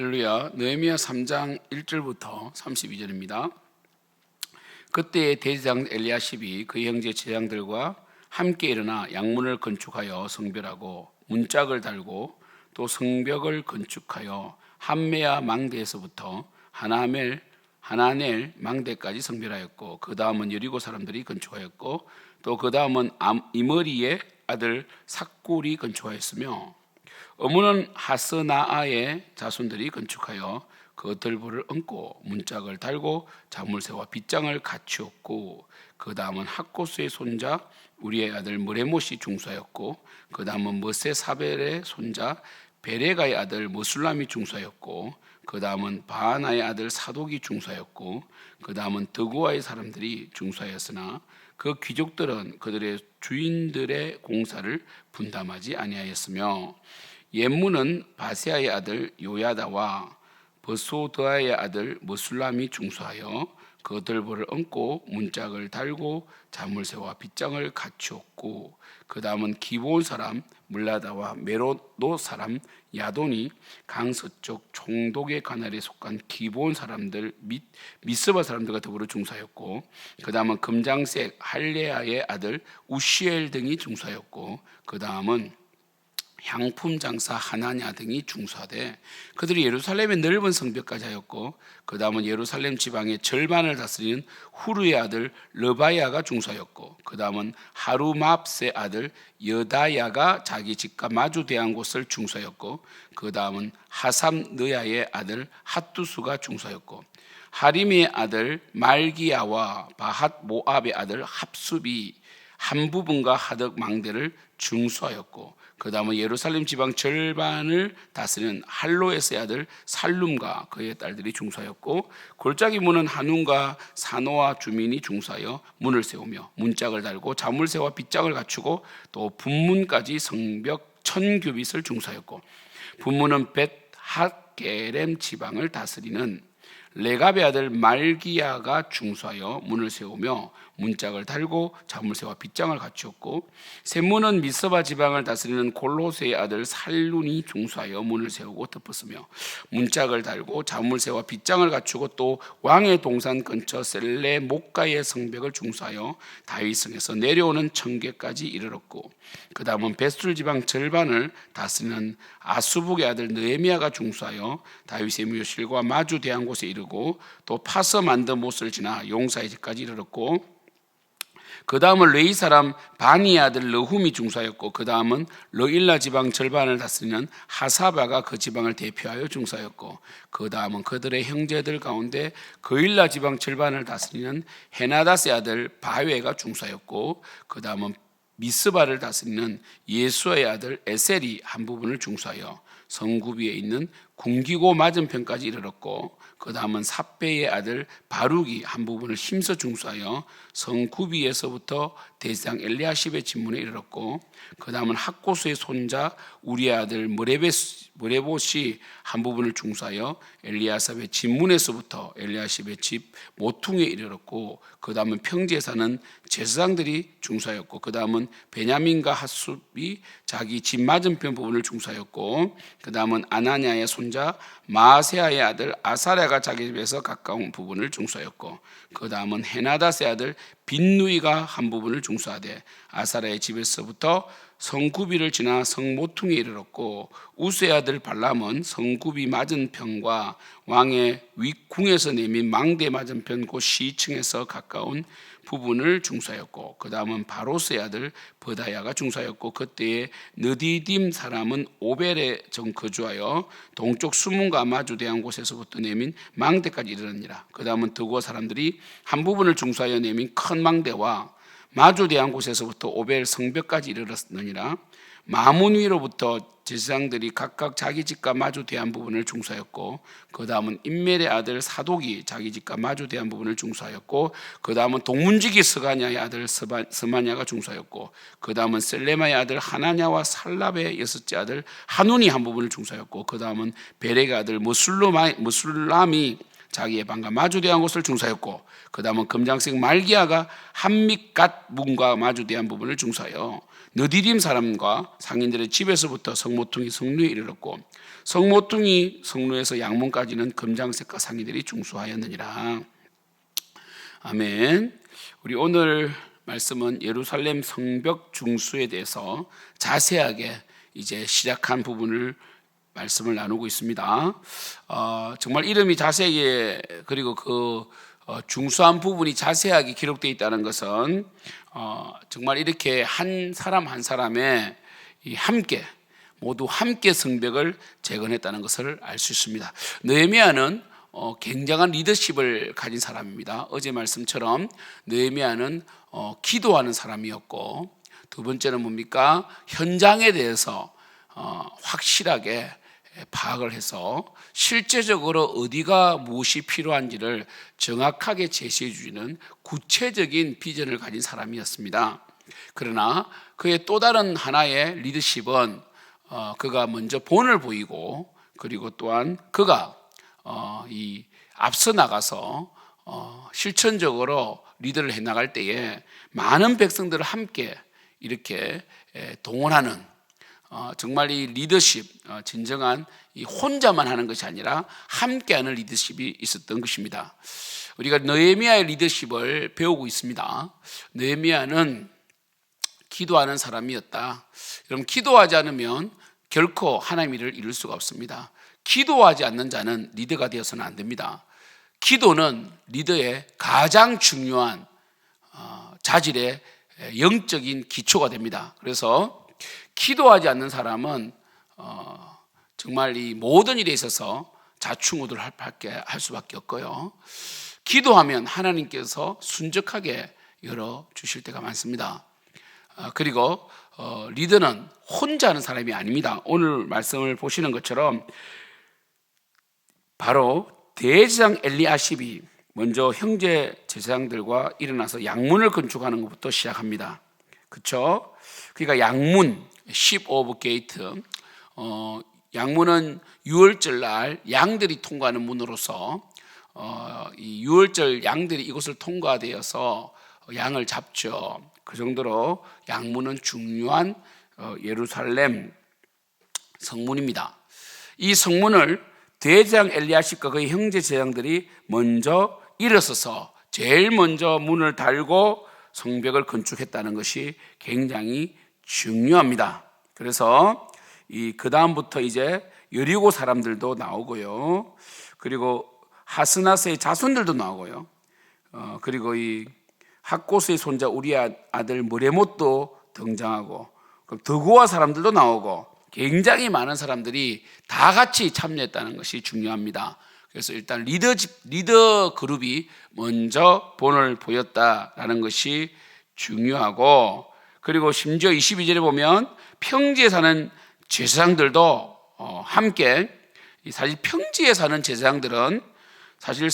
할렐루야. 느헤미야 3장 1절부터 32절입니다. 그때 대제사장 엘리야십이 그의 형제 제장들과 함께 일어나 양문을 건축하여 성별하고 문짝을 달고 또 성벽을 건축하여 함메야 망대에서부터 하나넬 망대까지 성별하였고, 그 다음은 여리고 사람들이 건축하였고, 또 그 다음은 이머리의 아들 삭골이 건축하였으며, 어문은 하스나아의 자손들이 건축하여 그 들보를 얹고 문짝을 달고 자물쇠와 빗장을 갖추었고, 그 다음은 학고스의 손자 우리의 아들 무레못이 중수하였고, 그 다음은 머세사벨의 손자 베레가의 아들 머술람이 중수하였고, 그 다음은 바하나의 아들 사독이 중수하였고, 그 다음은 드고아의 사람들이 중수하였으나 그 귀족들은 그들의 주인들의 공사를 분담하지 아니하였으며, 옛문은 바세아의 아들 요야다와 버소드아의 아들 머술람이 중수하여 그 들보를 얹고 문짝을 달고 자물쇠와 빗장을 갖추었고, 그 다음은 기브온 사람 물라다와 메로노 사람 야돈이 강서쪽 총독의 관할에 속한 기브온 사람들 및 미스바 사람들과 더불어 중수하였고, 그 다음은 금장색 할레아의 아들 우시엘 등이 중수하였고, 그 다음은 향품 장사 하나냐 등이 중수하되 그들이 예루살렘의 넓은 성벽까지 하였고, 그 다음은 예루살렘 지방의 절반을 다스리는 후르의 아들 르바야가 중수하였고, 그 다음은 하루맙스의 아들 여다야가 자기 집과 마주 대한 곳을 중수하였고, 그 다음은 하삼느야의 아들 핫두수가 중수하였고, 하림의 아들 말기야와 바핫 모압의 아들 합숲이 한 부분과 하덕 망대를 중수하였고, 그 다음은 예루살렘 지방 절반을 다스리는 할로에스의 아들 살룸과 그의 딸들이 중수하였고, 골짜기 문은 한운과 사노아 주민이 중수하여 문을 세우며 문짝을 달고 자물쇠와 빗장을 갖추고, 또 분문까지 성벽 1000규빗을 중수하였고, 분문은 벳핫게렘 지방을 다스리는 레갑의 아들 말기야가 중수하여 문을 세우며 문짝을 달고 자물쇠와 빗장을 갖추었고, 셋문은 미스바 지방을 다스리는 골호세의 아들 살룬이 중수하여 문을 세우고 덮었으며 문짝을 달고 자물쇠와 빗장을 갖추고, 또 왕의 동산 근처 셀레 목가의 성벽을 중수하여 다윗성에서 내려오는 청계까지 이르렀고, 그 다음은 베술 지방 절반을 다스리는 아수북의 아들 느헤미야가 중수하여 다윗의 묘실과 마주 대한 곳에 이르고, 또 파서 만든 못을 지나 용사의 집까지 이르렀고, 그 다음은 레이 사람 바니의 아들 르훔이 중수하였고, 그 다음은 르일라 지방 절반을 다스리는 하사바가 그 지방을 대표하여 중수하였고, 그 다음은 그들의 형제들 가운데 그일라 지방 절반을 다스리는 헤나다스의 아들 바웨가 중수하였고, 그 다음은 미스바를 다스리는 예수아의 아들 에셀이 한 부분을 중수하여 성구비에 있는 궁기고 맞은편까지 이르렀고, 그 다음은 삽베의 아들 바룩이 한 부분을 힘써 중수하여 성구비에서부터 대제사장 엘리야십의 진문에 이르렀고, 그 다음은 학고수의 손자 우리의 아들 무레봇이 한 부분을 중수하여 엘리야삽의 진문에서부터 엘리야십의 집 모퉁이에 이르렀고, 그 다음은 평지에 사는 제사장들이 중수하였고, 그 다음은 베냐민과 핫숲이 자기 집 맞은편 부분을 중수하였고, 그 다음은 아나냐의 손자 마세아의 아들 아사랴가 자기 집에서 가까운 부분을 중수하였고, 그 다음은 헤나다스의 아들 빈누이가 한 부분을 중수하되 아사랴의 집에서부터 성구비를 지나 성모퉁이에 이르렀고, 우스의 아들 발람은 성구비 맞은편과 왕의 윗궁에서 내민 망대 맞은편 곧 시층에서 가까운 부분을 중수하였고, 그 다음은 바로스의 아들 버다야가 중수하였고, 그때의 느디딤 사람은 오벨에 거주하여 동쪽 수문과 마주대한 곳에서부터 내민 망대까지 이르느니라. 그 다음은 드고 사람들이 한 부분을 중수하여 내민 큰 망대와 마주대한 곳에서부터 오벨 성벽까지 이르렀느니라. 마문 위로부터 제사장들이 각각 자기 집과 마주대한 부분을 중수하였고, 그 다음은 임멜의 아들 사독이 자기 집과 마주대한 부분을 중수하였고, 그 다음은 동문지기 스가냐의 아들 스마냐가 중수하였고, 그 다음은 셀레마의 아들 하나냐와 살랍의 여섯째 아들 한운이 한 부분을 중수하였고, 그 다음은 베렉의 아들 무술람이 자기의 방과 마주대한 곳을 중수하였고, 그 다음은 금장색 말기야가 한밑갓 문과 마주대한 부분을 중수하여 느디딤 사람과 상인들의 집에서부터 성모퉁이 성루에 이르렀고 성모퉁이 성루에서 양문까지는 검장색과 상인들이 중수하였느니라. 아멘. 우리 오늘 말씀은 예루살렘 성벽 중수에 대해서 자세하게 이제 시작한 부분을 말씀을 나누고 있습니다. 정말 이름이 자세하게 그리고 그 중수한 부분이 자세하게 기록되어 있다는 것은 정말 이렇게 한 사람 한 사람의 함께 모두 함께 성벽을 재건했다는 것을 알 수 있습니다. 느헤미야는 굉장한 리더십을 가진 사람입니다. 어제 말씀처럼 느헤미야는 기도하는 사람이었고, 두 번째는 뭡니까? 현장에 대해서 확실하게 파악을 해서 실제적으로 어디가 무엇이 필요한지를 정확하게 제시해 주는 구체적인 비전을 가진 사람이었습니다. 그러나 그의 또 다른 하나의 리더십은 그가 먼저 본을 보이고, 그리고 또한 그가 이 앞서 나가서 실천적으로 리더를 해 나갈 때에 많은 백성들을 함께 이렇게 동원하는 정말 이 리더십, 진정한 이 혼자만 하는 것이 아니라 함께하는 리더십이 있었던 것입니다. 우리가 느헤미야의 리더십을 배우고 있습니다. 느헤미야는 기도하는 사람이었다. 여러분, 기도하지 않으면 결코 하나님의 일을 이룰 수가 없습니다. 기도하지 않는 자는 리더가 되어서는 안 됩니다. 기도는 리더의 가장 중요한 자질의 영적인 기초가 됩니다. 그래서 기도하지 않는 사람은 정말 이 모든 일에 있어서 자충우돌 할 수밖에 없고요. 기도하면 하나님께서 순적하게 열어주실 때가 많습니다. 그리고 리더는 혼자 하는 사람이 아닙니다. 오늘 말씀을 보시는 것처럼 바로 대제사장 엘리야십이 먼저 형제 제사장들과 일어나서 양문을 건축하는 것부터 시작합니다. 그렇죠? 그러니까 양문, sheep of gate, 양문은 유월절 날 양들이 통과하는 문으로서 이 유월절 양들이 이곳을 통과되어서 양을 잡죠. 그 정도로 양문은 중요한 예루살렘 성문입니다. 이 성문을 대제사장 엘리야십과 그의 형제 제사장들이 먼저 일어서서 제일 먼저 문을 달고 성벽을 건축했다는 것이 굉장히 중요합니다. 그래서 그 다음부터 이제 여리고 사람들도 나오고요. 그리고 하스나스의 자손들도 나오고요. 그리고 이 학고스의 손자 우리의 아들 무레못도 등장하고, 드고아 사람들도 나오고, 굉장히 많은 사람들이 다 같이 참여했다는 것이 중요합니다. 그래서 일단 리더 그룹이 먼저 본을 보였다라는 것이 중요하고, 그리고 심지어 22절에 보면 평지에 사는 제사장들도 함께, 사실 평지에 사는 제사장들은 사실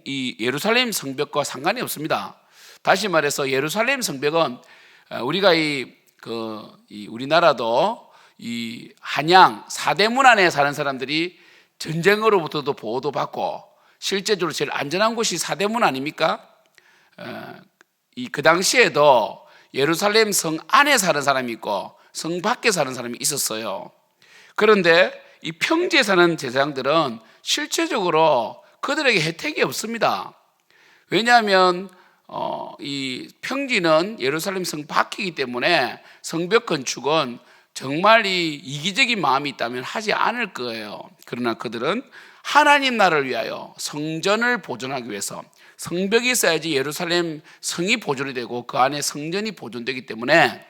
이 예루살렘 성벽과 상관이 없습니다. 다시 말해서 예루살렘 성벽은 우리가 우리나라도 이 한양 사대문 안에 사는 사람들이 전쟁으로부터도 보호도 받고 실제적으로 제일 안전한 곳이 사대문 아닙니까? 그 당시에도 예루살렘 성 안에 사는 사람이 있고 성 밖에 사는 사람이 있었어요. 그런데 이 평지에 사는 제사장들은 실제적으로 그들에게 혜택이 없습니다. 왜냐하면 이 평지는 예루살렘 성 밖이기 때문에 성벽 건축은 정말 이 이기적인 마음이 있다면 하지 않을 거예요. 그러나 그들은 하나님 나라를 위하여 성전을 보존하기 위해서, 성벽이 있어야지 예루살렘 성이 보존이 되고 그 안에 성전이 보존되기 때문에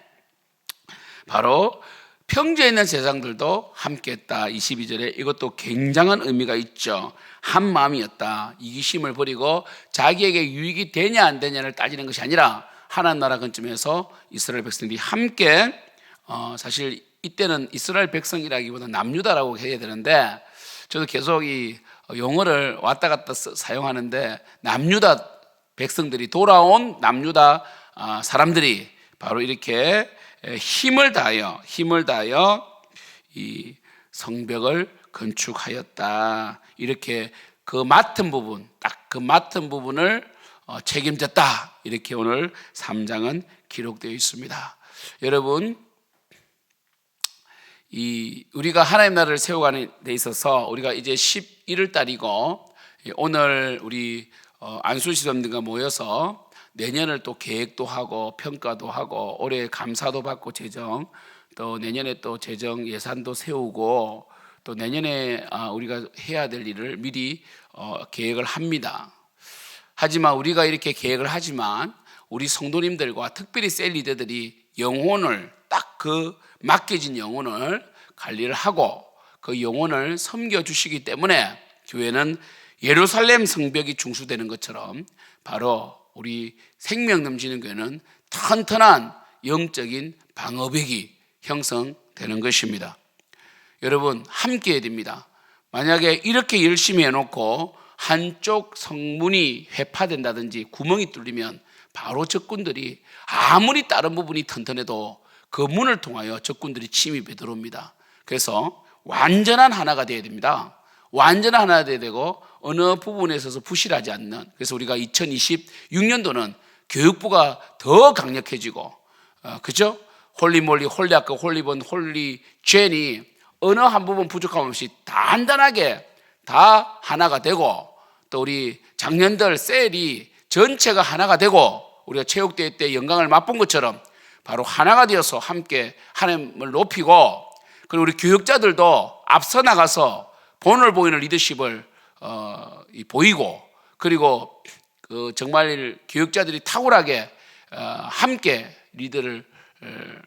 바로 평지에 있는 제사장들도 함께했다. 22절에 이것도 굉장한 의미가 있죠. 한 마음이었다. 이기심을 버리고 자기에게 유익이 되냐 안 되냐를 따지는 것이 아니라 하나님 나라 근점에서 이스라엘 백성들이 함께, 사실 이때는 이스라엘 백성이라기보다 남유다라고 해야 되는데, 저도 계속 이 용어를 왔다 갔다 사용하는데, 남유다 백성들이, 돌아온 남유다 사람들이 바로 이렇게 힘을 다하여 이 성벽을 건축하였다. 이렇게 그 맡은 부분, 딱 그 맡은 부분을 책임졌다. 이렇게 오늘 3장은 기록되어 있습니다. 여러분, 우리가 하나님 나라를 세워가는 데 있어서 우리가 이제 11월 달이고 오늘 우리 안수시점들과 모여서 내년을 또 계획도 하고 평가도 하고 올해 감사도 받고 재정 또 내년에 또 재정 예산도 세우고 또 내년에 우리가 해야 될 일을 미리 계획을 합니다. 하지만 우리가 이렇게 계획을 하지만 우리 성도님들과 특별히 셀 리더들이 영혼을 딱 그 맡겨진 영혼을 관리를 하고 그 영혼을 섬겨주시기 때문에 교회는 예루살렘 성벽이 중수되는 것처럼 바로 우리 생명 넘치는 교회는 튼튼한 영적인 방어벽이 형성되는 것입니다. 여러분 함께 해야 됩니다. 만약에 이렇게 열심히 해놓고 한쪽 성문이 회파된다든지 구멍이 뚫리면 바로 적군들이 아무리 다른 부분이 튼튼해도 그 문을 통하여 적군들이 침입해 들어옵니다. 그래서 완전한 하나가 되어야 됩니다. 완전한 하나가 되어야 되고 어느 부분에 있어서 부실하지 않는, 그래서 우리가 2026년도는 교육부가 더 강력해지고 그죠? 홀리몰리, 홀리아까, 홀리본, 홀리젠이 어느 한 부분 부족함 없이 단단하게 다 하나가 되고 또 우리 장년들 셀이 전체가 하나가 되고 우리가 체육대회 때 영광을 맛본 것처럼 바로 하나가 되어서 함께 하나님을 높이고 그리고 우리 교육자들도 앞서 나가서 본을 보이는 리더십을 보이고 그리고 정말 교육자들이 탁월하게 함께 리더를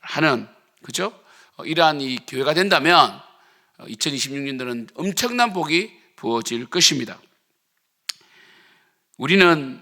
하는 그죠? 이러한 이 교회가 된다면 2026년도는 엄청난 복이 부어질 것입니다. 우리는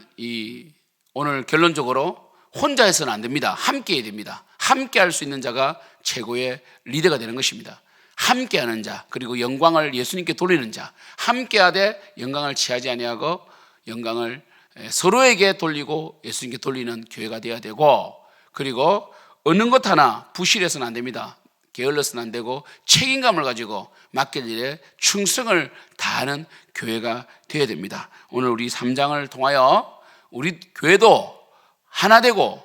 오늘 결론적으로 혼자 해서는 안 됩니다. 함께 해야 됩니다. 함께 할 수 있는 자가 최고의 리더가 되는 것입니다. 함께 하는 자, 그리고 영광을 예수님께 돌리는 자, 함께 하되 영광을 취하지 아니하고 영광을 서로에게 돌리고 예수님께 돌리는 교회가 되어야 되고, 그리고 어느 것 하나 부실해서는 안 됩니다. 게을러서는 안 되고 책임감을 가지고 맡길 일에 충성을 다하는 교회가 되어야 됩니다. 오늘 우리 3장을 통하여 우리 교회도 하나 되고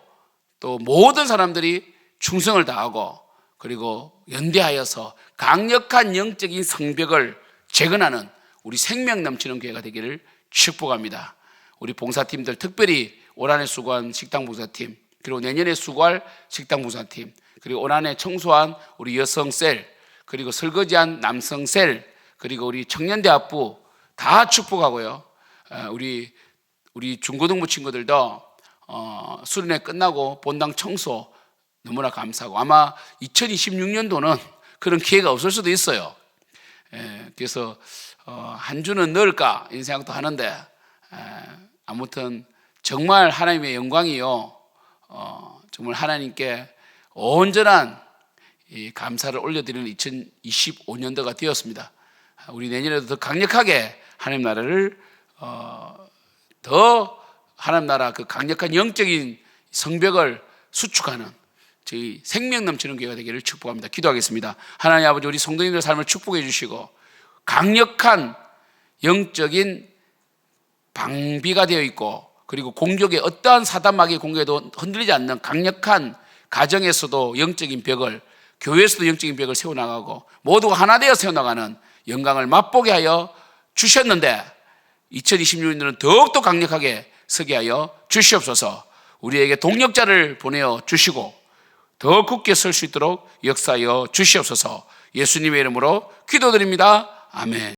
또 모든 사람들이 충성을 다하고 그리고 연대하여서 강력한 영적인 성벽을 재건하는 우리 생명 넘치는 교회가 되기를 축복합니다. 우리 봉사팀들 특별히 올 한해 수고한 식당봉사팀, 그리고 내년에 수고할 식당봉사팀, 그리고 올 한해 청소한 우리 여성셀, 그리고 설거지한 남성셀, 그리고 우리 청년대학부 다 축복하고요. 우리 중고등부 친구들도 수련회 끝나고 본당 청소 너무나 감사하고 아마 2026년도는 그런 기회가 없을 수도 있어요. 그래서 한 주는 넣을까 이런 생각도 하는데 아무튼 정말 하나님의 영광이요. 정말 하나님께 온전한 이 감사를 올려드리는 2025년도가 되었습니다. 우리 내년에도 더 강력하게 하나님 나라를 더 하나님 나라 그 강력한 영적인 성벽을 수축하는 저희 생명 넘치는 교회가 되기를 축복합니다. 기도하겠습니다. 하나님 아버지, 우리 성도님들 삶을 축복해 주시고 강력한 영적인 방비가 되어 있고 그리고 공격에 어떠한 사단마귀의 공격에도 흔들리지 않는 강력한 가정에서도 영적인 벽을, 교회에서도 영적인 벽을 세워나가고 모두가 하나 되어 세워나가는 영광을 맛보게 하여 주셨는데 2026년에는 더욱더 강력하게 서게 하여 주시옵소서. 우리에게 동력자를 보내어 주시고 더 굳게 설 수 있도록 역사하여 주시옵소서. 예수님의 이름으로 기도드립니다. 아멘.